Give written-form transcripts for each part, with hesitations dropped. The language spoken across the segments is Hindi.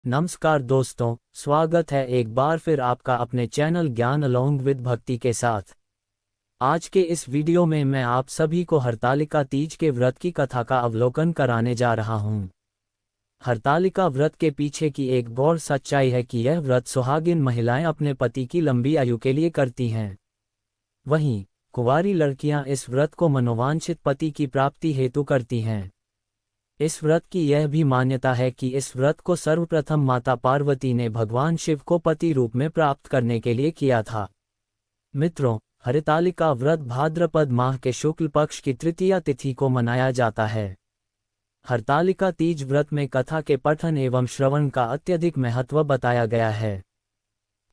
नमस्कार दोस्तों, स्वागत है एक बार फिर आपका अपने चैनल ज्ञान अलोंग विद भक्ति के साथ। आज के इस वीडियो में मैं आप सभी को हरतालिका तीज के व्रत की कथा का अवलोकन कराने जा रहा हूं। हरतालिका व्रत के पीछे की एक गौर सच्चाई है कि यह व्रत सुहागिन महिलाएं अपने पति की लंबी आयु के लिए करती हैं। वहीं कुंवारी लड़कियां इस व्रत को मनोवांछित पति की प्राप्ति हेतु करती हैं। इस व्रत की यह भी मान्यता है कि इस व्रत को सर्वप्रथम माता पार्वती ने भगवान शिव को पति रूप में प्राप्त करने के लिए किया था। मित्रों, हरतालिका व्रत भाद्रपद माह के शुक्ल पक्ष की तृतीया तिथि को मनाया जाता है। हरतालिका तीज व्रत में कथा के पठन एवं श्रवण का अत्यधिक महत्व बताया गया है।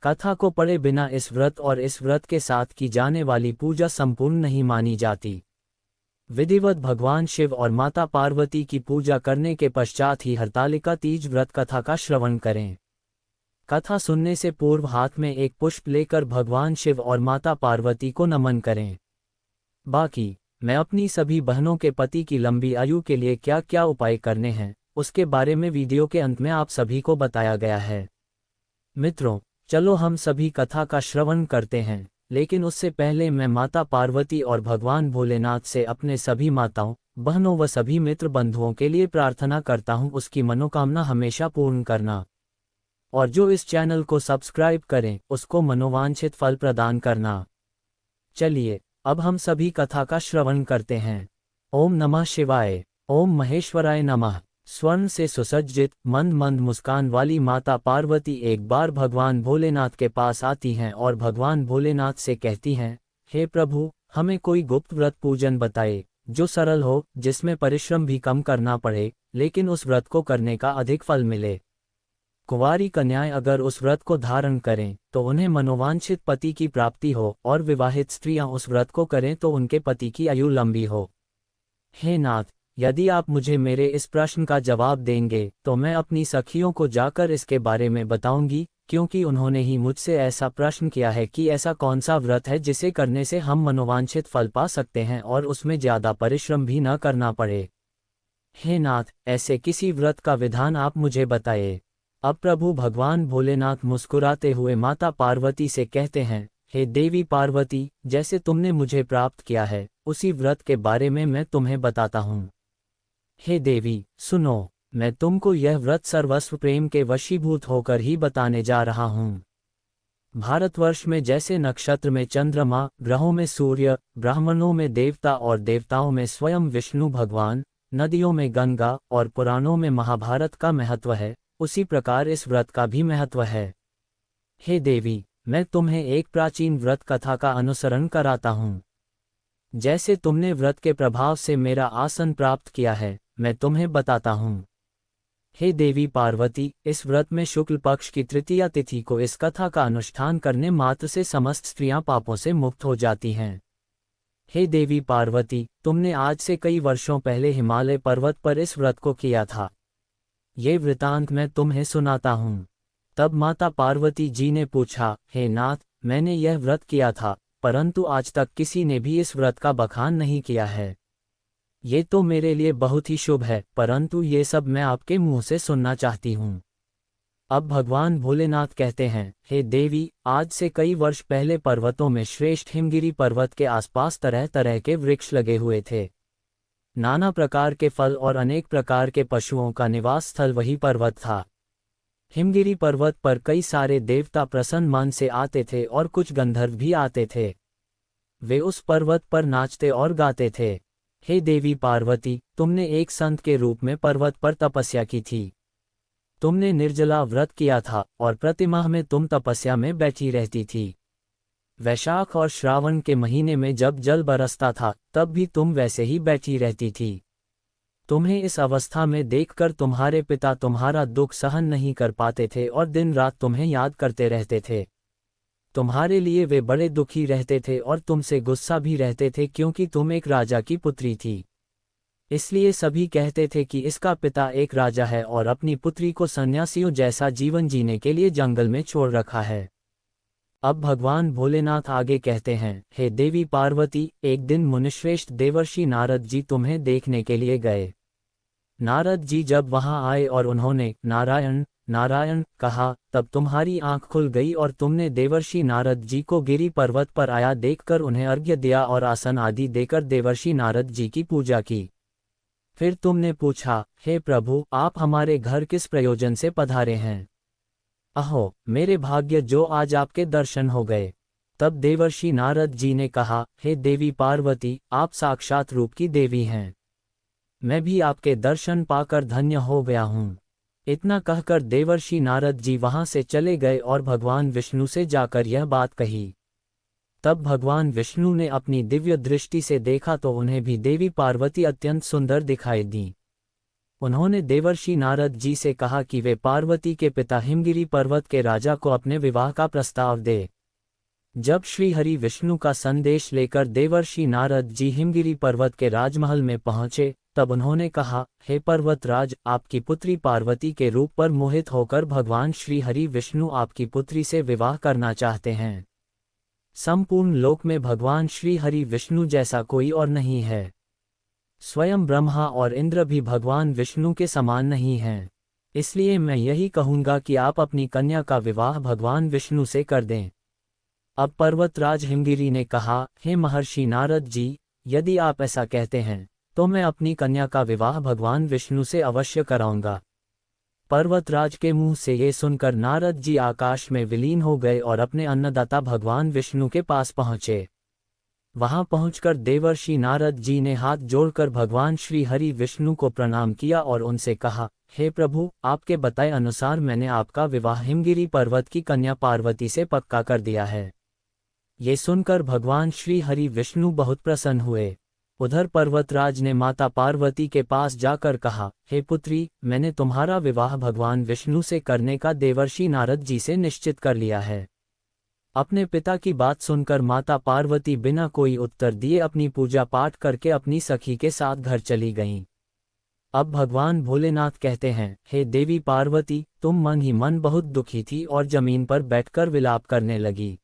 कथा को पढ़े बिना इस व्रत और इस व्रत के साथ की जाने वाली पूजा संपूर्ण नहीं मानी जाती। विधिवत भगवान शिव और माता पार्वती की पूजा करने के पश्चात ही हरतालिका तीज व्रत कथा का श्रवण करें। कथा सुनने से पूर्व हाथ में एक पुष्प लेकर भगवान शिव और माता पार्वती को नमन करें। बाकी मैं अपनी सभी बहनों के पति की लंबी आयु के लिए क्या क्या उपाय करने हैं, उसके बारे में वीडियो के अंत में आप सभी को बताया गया है। मित्रों, चलो हम सभी कथा का श्रवण करते हैं, लेकिन उससे पहले मैं माता पार्वती और भगवान भोलेनाथ से अपने सभी माताओं, बहनों व सभी मित्र बंधुओं के लिए प्रार्थना करता हूं उसकी मनोकामना हमेशा पूर्ण करना, और जो इस चैनल को सब्सक्राइब करें उसको मनोवांछित फल प्रदान करना। चलिए अब हम सभी कथा का श्रवण करते हैं। ओम नमः शिवाय। ओम महेश्वराय नमः। स्वर्ण से सुसज्जित मंद मंद मुस्कान वाली माता पार्वती एक बार भगवान भोलेनाथ के पास आती हैं और भगवान भोलेनाथ से कहती हैं, हे प्रभु, हमें कोई गुप्त व्रत पूजन बताए जो सरल हो, जिसमें परिश्रम भी कम करना पड़े, लेकिन उस व्रत को करने का अधिक फल मिले। कुंवारी कन्याएं अगर उस व्रत को धारण करें तो उन्हें मनोवांछित पति की प्राप्ति हो, और विवाहित स्त्रियां उस व्रत को करें तो उनके पति की आयु लंबी हो। हे नाथ, यदि आप मुझे मेरे इस प्रश्न का जवाब देंगे तो मैं अपनी सखियों को जाकर इसके बारे में बताऊंगी, क्योंकि उन्होंने ही मुझसे ऐसा प्रश्न किया है कि ऐसा कौन सा व्रत है जिसे करने से हम मनोवांछित फल पा सकते हैं और उसमें ज़्यादा परिश्रम भी न करना पड़े। हे नाथ, ऐसे किसी व्रत का विधान आप मुझे बताइए। अब प्रभु भगवान भोलेनाथ मुस्कुराते हुए माता पार्वती से कहते हैं, हे देवी पार्वती, जैसे तुमने मुझे प्राप्त किया है उसी व्रत के बारे में मैं तुम्हें बताता हूँ। हे देवी, सुनो, मैं तुमको यह व्रत सर्वस्व प्रेम के वशीभूत होकर ही बताने जा रहा हूँ। भारतवर्ष में जैसे नक्षत्र में चंद्रमा, ग्रहों में सूर्य, ब्राह्मणों में देवता और देवताओं में स्वयं विष्णु भगवान, नदियों में गंगा और पुराणों में महाभारत का महत्व है, उसी प्रकार इस व्रत का भी महत्व है। हे देवी, मैं तुम्हें एक प्राचीन व्रत कथा का अनुसरण कराता हूँ। जैसे तुमने व्रत के प्रभाव से मेरा आसन प्राप्त किया है, मैं तुम्हें बताता हूँ। हे देवी पार्वती, इस व्रत में शुक्ल पक्ष की तृतीया तिथि को इस कथा का अनुष्ठान करने मात्र से समस्त स्त्रियां पापों से मुक्त हो जाती हैं। हे देवी पार्वती, तुमने आज से कई वर्षों पहले हिमालय पर्वत पर इस व्रत को किया था। ये वृतांत मैं तुम्हें सुनाता हूँ। तब माता पार्वती जी ने पूछा, हे नाथ, मैंने यह व्रत किया था, परंतु आज तक किसी ने भी इस व्रत का बखान नहीं किया है। ये तो मेरे लिए बहुत ही शुभ है, परंतु ये सब मैं आपके मुंह से सुनना चाहती हूँ। अब भगवान भोलेनाथ कहते हैं, हे देवी, आज से कई वर्ष पहले पर्वतों में श्रेष्ठ हिमगिरी पर्वत के आसपास तरह तरह के वृक्ष लगे हुए थे। नाना प्रकार के फल और अनेक प्रकार के पशुओं का निवास स्थल वही पर्वत था। हिमगिरी पर्वत पर कई सारे देवता प्रसन्न मन से आते थे और कुछ गंधर्व भी आते थे। वे उस पर्वत पर नाचते और गाते थे। हे देवी पार्वती, तुमने एक संत के रूप में पर्वत पर तपस्या की थी। तुमने निर्जला व्रत किया था और प्रतिमाह में तुम तपस्या में बैठी रहती थी। वैशाख और श्रावण के महीने में जब जल बरसता था तब भी तुम वैसे ही बैठी रहती थी। तुम्हें इस अवस्था में देखकर तुम्हारे पिता तुम्हारा दुख सहन नहीं कर पाते थे और दिन रात तुम्हें याद करते रहते थे। तुम्हारे लिए वे बड़े दुखी रहते थे और तुमसे गुस्सा भी रहते थे, क्योंकि तुम एक राजा की पुत्री थी। इसलिए सभी कहते थे कि इसका पिता एक राजा है और अपनी पुत्री को सन्यासियों जैसा जीवन जीने के लिए जंगल में छोड़ रखा है। अब भगवान भोलेनाथ आगे कहते हैं, हे देवी पार्वती, एक दिन मुनिश्रेष्ठ देवर्षि नारद जी तुम्हें देखने के लिए गए। नारद जी जब वहां आए और उन्होंने नारायण, नारायण कहा, तब तुम्हारी आंख खुल गई और तुमने देवर्षि नारद जी को गिरि पर्वत पर आया देखकर उन्हें अर्घ्य दिया और आसन आदि देकर देवर्षि नारद जी की पूजा की। फिर तुमने पूछा, हे प्रभु, आप हमारे घर किस प्रयोजन से पधारे हैं? अहो, मेरे भाग्य जो आज आपके दर्शन हो गए। तब देवर्षि नारद जी ने कहा, हे देवी पार्वती, आप साक्षात रूप की देवी हैं। मैं भी आपके दर्शन पाकर धन्य हो गया हूँ। इतना कहकर देवर्षि नारद जी वहां से चले गए और भगवान विष्णु से जाकर यह बात कही। तब भगवान विष्णु ने अपनी दिव्य दृष्टि से देखा तो उन्हें भी देवी पार्वती अत्यंत सुंदर दिखाई दी। उन्होंने देवर्षि नारद जी से कहा कि वे पार्वती के पिता हिमगिरी पर्वत के राजा को अपने विवाह का प्रस्ताव दे। जब श्री हरि विष्णु का संदेश लेकर देवर्षि नारद जी हिमगिरी पर्वत के राजमहल में पहुंचे, तब उन्होंने कहा, हे पर्वतराज, आपकी पुत्री पार्वती के रूप पर मोहित होकर भगवान श्री हरि विष्णु आपकी पुत्री से विवाह करना चाहते हैं। संपूर्ण लोक में भगवान श्री हरि विष्णु जैसा कोई और नहीं है। स्वयं ब्रह्मा और इंद्र भी भगवान विष्णु के समान नहीं हैं। इसलिए मैं यही कहूँगा कि आप अपनी कन्या का विवाह भगवान विष्णु से कर दें। अब पर्वतराज हिमगिरी ने कहा, हे महर्षि नारद जी, यदि आप ऐसा कहते हैं तो मैं अपनी कन्या का विवाह भगवान विष्णु से अवश्य कराऊंगा। पर्वतराज के मुंह से ये सुनकर नारद जी आकाश में विलीन हो गए और अपने अन्नदाता भगवान विष्णु के पास पहुँचे। वहां पहुंचकर देवर्षि नारद जी ने हाथ जोड़कर भगवान श्री हरि विष्णु को प्रणाम किया और उनसे कहा, हे प्रभु, आपके बताए अनुसार मैंने आपका विवाह हिमगिरी पर्वत की कन्या पार्वती से पक्का कर दिया है। ये सुनकर भगवान श्री हरि विष्णु बहुत प्रसन्न हुए। उधर पर्वतराज ने माता पार्वती के पास जाकर कहा, हे पुत्री, मैंने तुम्हारा विवाह भगवान विष्णु से करने का देवर्षि नारद जी से निश्चित कर लिया है। अपने पिता की बात सुनकर माता पार्वती बिना कोई उत्तर दिए अपनी पूजा पाठ करके अपनी सखी के साथ घर चली गईं। अब भगवान भोलेनाथ कहते हैं, हे देवी पार्वती, तुम मन ही मन बहुत दुखी थी और जमीन पर बैठकर विलाप करने लगी।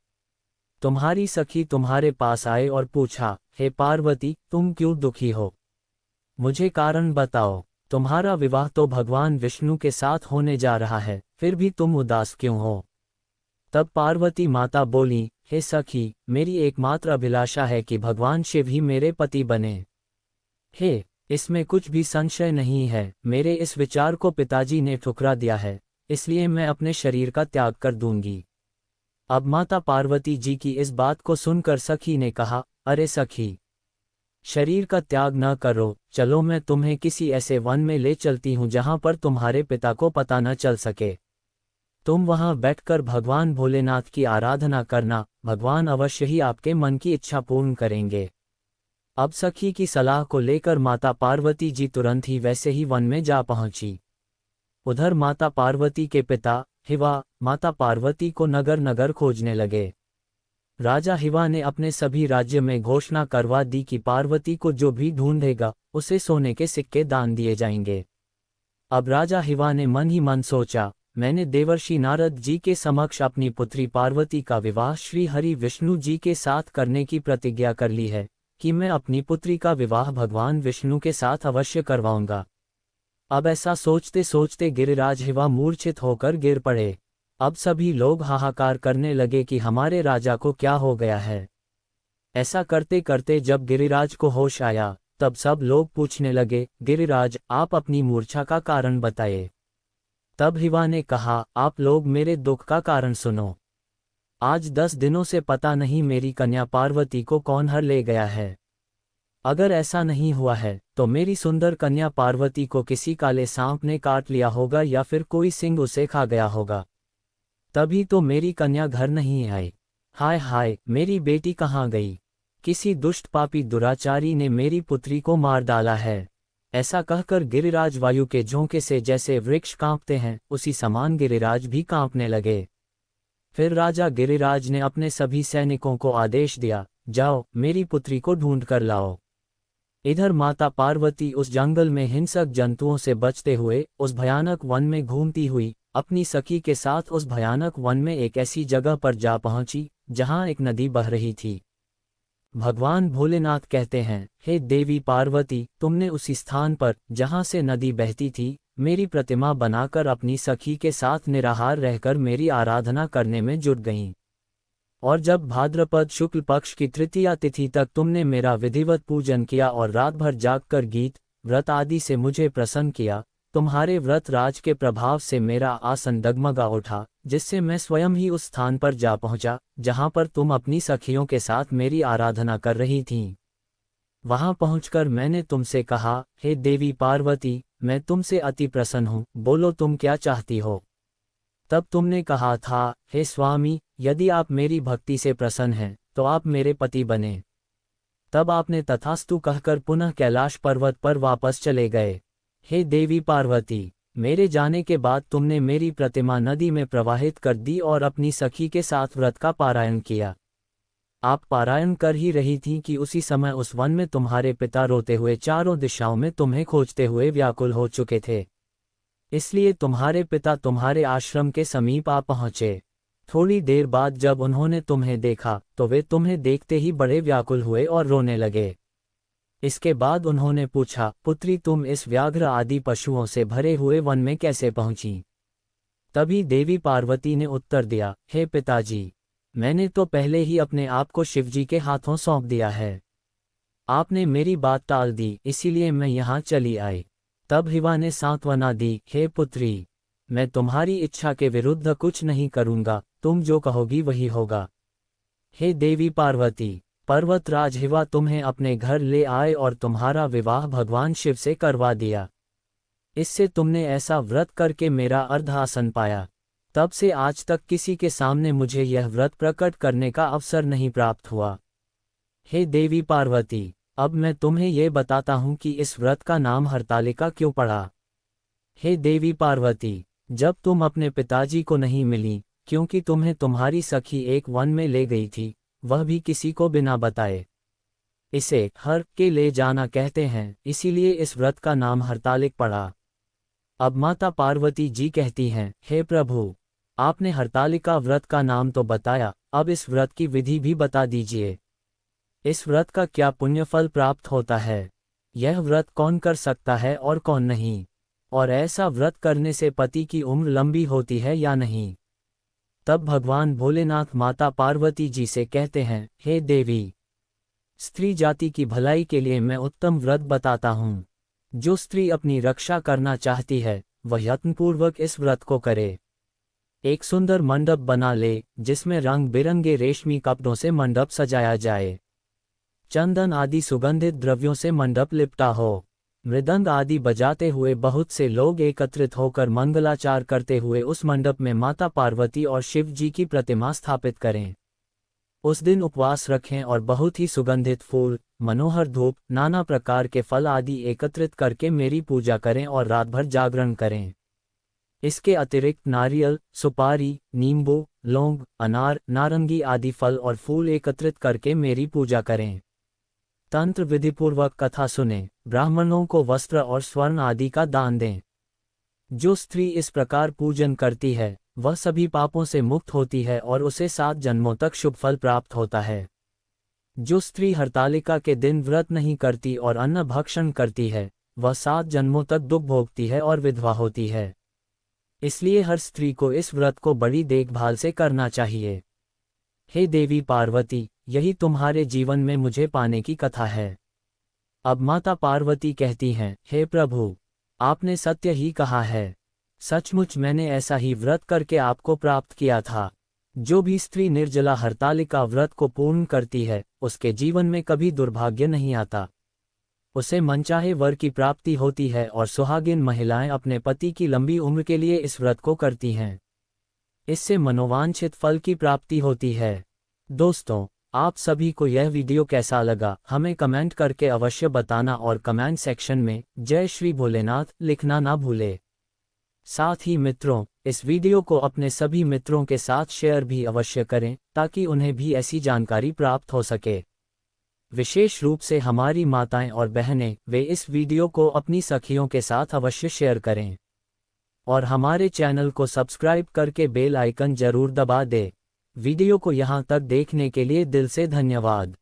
तुम्हारी सखी तुम्हारे पास आए और पूछा, हे पार्वती, तुम क्यों दुखी हो? मुझे कारण बताओ। तुम्हारा विवाह तो भगवान विष्णु के साथ होने जा रहा है, फिर भी तुम उदास क्यों हो? तब पार्वती माता बोली, हे सखी, मेरी एकमात्र अभिलाषा है कि भगवान शिव ही मेरे पति बने। हे, इसमें कुछ भी संशय नहीं है। मेरे इस विचार को पिताजी ने ठुकरा दिया है, इसलिए मैं अपने शरीर का त्याग कर दूंगी। अब माता पार्वती जी की इस बात को सुनकर सखी ने कहा, अरे सखी, शरीर का त्याग न करो, चलो मैं तुम्हें किसी ऐसे वन में ले चलती हूँ जहाँ पर तुम्हारे पिता को पता न चल सके। तुम वहाँ बैठकर भगवान भोलेनाथ की आराधना करना, भगवान अवश्य ही आपके मन की इच्छा पूर्ण करेंगे। अब सखी की सलाह को लेकर माता पार्वती जी तुरंत ही वैसे ही वन में जा पहुंची। उधर माता पार्वती के पिता हिवा माता पार्वती को नगर नगर खोजने लगे। राजा हिवा ने अपने सभी राज्य में घोषणा करवा दी कि पार्वती को जो भी ढूंढेगा उसे सोने के सिक्के दान दिए जाएंगे। अब राजा हिवा ने मन ही मन सोचा, मैंने देवर्षि नारद जी के समक्ष अपनी पुत्री पार्वती का विवाह श्री हरि विष्णु जी के साथ करने की प्रतिज्ञा कर ली है कि मैं अपनी पुत्री का विवाह भगवान विष्णु के साथ अवश्य करवाऊंगा। अब ऐसा सोचते सोचते गिरिराज हिवा मूर्छित होकर गिर पड़े। अब सभी लोग हाहाकार करने लगे कि हमारे राजा को क्या हो गया है। ऐसा करते करते जब गिरिराज को होश आया, तब सब लोग पूछने लगे, गिरिराज, आप अपनी मूर्छा का कारण बताइए। तब हिवा ने कहा, आप लोग मेरे दुख का कारण सुनो। आज 10 दिनों से पता नहीं मेरी कन्या पार्वती को कौन हर ले गया है। अगर ऐसा नहीं हुआ है तो मेरी सुंदर कन्या पार्वती को किसी काले सांप ने काट लिया होगा या फिर कोई सिंह उसे खा गया होगा। तभी तो मेरी कन्या घर नहीं आई। हाय हाय, मेरी बेटी कहाँ गई? किसी दुष्ट पापी दुराचारी ने मेरी पुत्री को मार डाला है। ऐसा कहकर गिरिराज वायु के झोंके से जैसे वृक्ष कांपते हैं, उसी समान गिरिराज भी कांपने लगे। फिर राजा गिरिराज ने अपने सभी सैनिकों को आदेश दिया, जाओ मेरी पुत्री को ढूंढ कर लाओ। इधर माता पार्वती उस जंगल में हिंसक जंतुओं से बचते हुए उस भयानक वन में घूमती हुई अपनी सखी के साथ उस भयानक वन में एक ऐसी जगह पर जा पहुंची जहां एक नदी बह रही थी। भगवान भोलेनाथ कहते हैं, हे देवी पार्वती, तुमने उसी स्थान पर जहां से नदी बहती थी मेरी प्रतिमा बनाकर अपनी सखी के साथ निराहार रहकर मेरी आराधना करने में जुट गईं। और जब भाद्रपद शुक्ल पक्ष की तृतीया तिथि तक तुमने मेरा विधिवत पूजन किया और रात भर जागकर गीत व्रत आदि से मुझे प्रसन्न किया, तुम्हारे व्रत राज के प्रभाव से मेरा आसन डगमगा उठा, जिससे मैं स्वयं ही उस स्थान पर जा पहुंचा जहां पर तुम अपनी सखियों के साथ मेरी आराधना कर रही थीं। वहां पहुंचकर मैंने तुमसे कहा, हे देवी पार्वती, मैं तुमसे अति प्रसन्न हूँ, बोलो तुम क्या चाहती हो। तब तुमने कहा था, हे स्वामी, यदि आप मेरी भक्ति से प्रसन्न हैं तो आप मेरे पति बने। तब आपने तथास्तु कहकर पुनः कैलाश पर्वत पर वापस चले गए। हे देवी पार्वती, मेरे जाने के बाद तुमने मेरी प्रतिमा नदी में प्रवाहित कर दी और अपनी सखी के साथ व्रत का पारायण किया। आप पारायण कर ही रही थीं कि उसी समय उस वन में तुम्हारे पिता रोते हुए चारों दिशाओं में तुम्हें खोजते हुए व्याकुल हो चुके थे। इसलिए तुम्हारे पिता तुम्हारे आश्रम के समीप आ पहुँचे। थोड़ी देर बाद जब उन्होंने तुम्हें देखा तो वे तुम्हें देखते ही बड़े व्याकुल हुए और रोने लगे। इसके बाद उन्होंने पूछा, पुत्री, तुम इस व्याघ्र आदि पशुओं से भरे हुए वन में कैसे पहुंची। तभी देवी पार्वती ने उत्तर दिया, हे पिताजी, मैंने तो पहले ही अपने आप को शिवजी के हाथों सौंप दिया है। आपने मेरी बात टाल दी, इसीलिए मैं यहाँ चली आई। तब हिवा ने सांत्वना दी, हे पुत्री, मैं तुम्हारी इच्छा के विरुद्ध कुछ नहीं करूँगा, तुम जो कहोगी वही होगा। हे देवी पार्वती, पर्वतराज हिवा तुम्हें अपने घर ले आए और तुम्हारा विवाह भगवान शिव से करवा दिया। इससे तुमने ऐसा व्रत करके मेरा अर्धासन पाया। तब से आज तक किसी के सामने मुझे यह व्रत प्रकट करने का अवसर नहीं प्राप्त हुआ। हे देवी पार्वती, अब मैं तुम्हें ये बताता हूँ कि इस व्रत का नाम हरतालिका क्यों पड़ा। हे देवी पार्वती, जब तुम अपने पिताजी को नहीं मिली, क्योंकि तुम्हें तुम्हारी सखी एक वन में ले गई थी, वह भी किसी को बिना बताए, इसे हर के ले जाना कहते हैं, इसीलिए इस व्रत का नाम हरतालिक पड़ा। अब माता पार्वती जी कहती हैं, हे प्रभु, आपने हरतालिका व्रत का नाम तो बताया, अब इस व्रत की विधि भी बता दीजिए। इस व्रत का क्या पुण्य फल प्राप्त होता है, यह व्रत कौन कर सकता है और कौन नहीं, और ऐसा व्रत करने से पति की उम्र लंबी होती है या नहीं। तब भगवान भोलेनाथ माता पार्वती जी से कहते हैं, हे देवी, स्त्री जाति की भलाई के लिए मैं उत्तम व्रत बताता हूँ। जो स्त्री अपनी रक्षा करना चाहती है वह यत्नपूर्वक इस व्रत को करे। एक सुंदर मंडप बना ले, जिसमें रंग बिरंगे रेशमी कपड़ों से मंडप सजाया जाए। चंदन आदि सुगंधित द्रव्यों से मंडप लिपटा हो। मृदंग आदि बजाते हुए बहुत से लोग एकत्रित होकर मंगलाचार करते हुए उस मंडप में माता पार्वती और शिव जी की प्रतिमा स्थापित करें। उस दिन उपवास रखें और बहुत ही सुगंधित फूल, मनोहर धूप, नाना प्रकार के फल आदि एकत्रित करके मेरी पूजा करें और रात भर जागरण करें। इसके अतिरिक्त नारियल, सुपारी, नींबू, लौंग, अनार, नारंगी आदि फल और फूल एकत्रित करके मेरी पूजा करें। तंत्र विधिपूर्वक कथा सुने, ब्राह्मणों को वस्त्र और स्वर्ण आदि का दान दें। जो स्त्री इस प्रकार पूजन करती है वह सभी पापों से मुक्त होती है और उसे 7 जन्मों तक शुभ फल प्राप्त होता है। जो स्त्री हरतालिका के दिन व्रत नहीं करती और अन्न भक्षण करती है वह 7 जन्मों तक दुख भोगती है और विधवा होती है। इसलिए हर स्त्री को इस व्रत को बड़ी देखभाल से करना चाहिए। हे देवी पार्वती, यही तुम्हारे जीवन में मुझे पाने की कथा है। अब माता पार्वती कहती हैं, हे प्रभु, आपने सत्य ही कहा है। सचमुच मैंने ऐसा ही व्रत करके आपको प्राप्त किया था। जो भी स्त्री निर्जला हरतालिका व्रत को पूर्ण करती है उसके जीवन में कभी दुर्भाग्य नहीं आता। उसे मनचाहे वर की प्राप्ति होती है और सुहागिन महिलाएं अपने पति की लंबी उम्र के लिए इस व्रत को करती हैं। इससे मनोवांछित फल की प्राप्ति होती है। दोस्तों, आप सभी को यह वीडियो कैसा लगा हमें कमेंट करके अवश्य बताना और कमेंट सेक्शन में जय श्री भोलेनाथ लिखना ना भूले। साथ ही मित्रों, इस वीडियो को अपने सभी मित्रों के साथ शेयर भी अवश्य करें ताकि उन्हें भी ऐसी जानकारी प्राप्त हो सके। विशेष रूप से हमारी माताएं और बहनें, वे इस वीडियो को अपनी सखियों के साथ अवश्य शेयर करें और हमारे चैनल को सब्सक्राइब करके बेल आइकन जरूर दबा दें। वीडियो को यहाँ तक देखने के लिए दिल से धन्यवाद।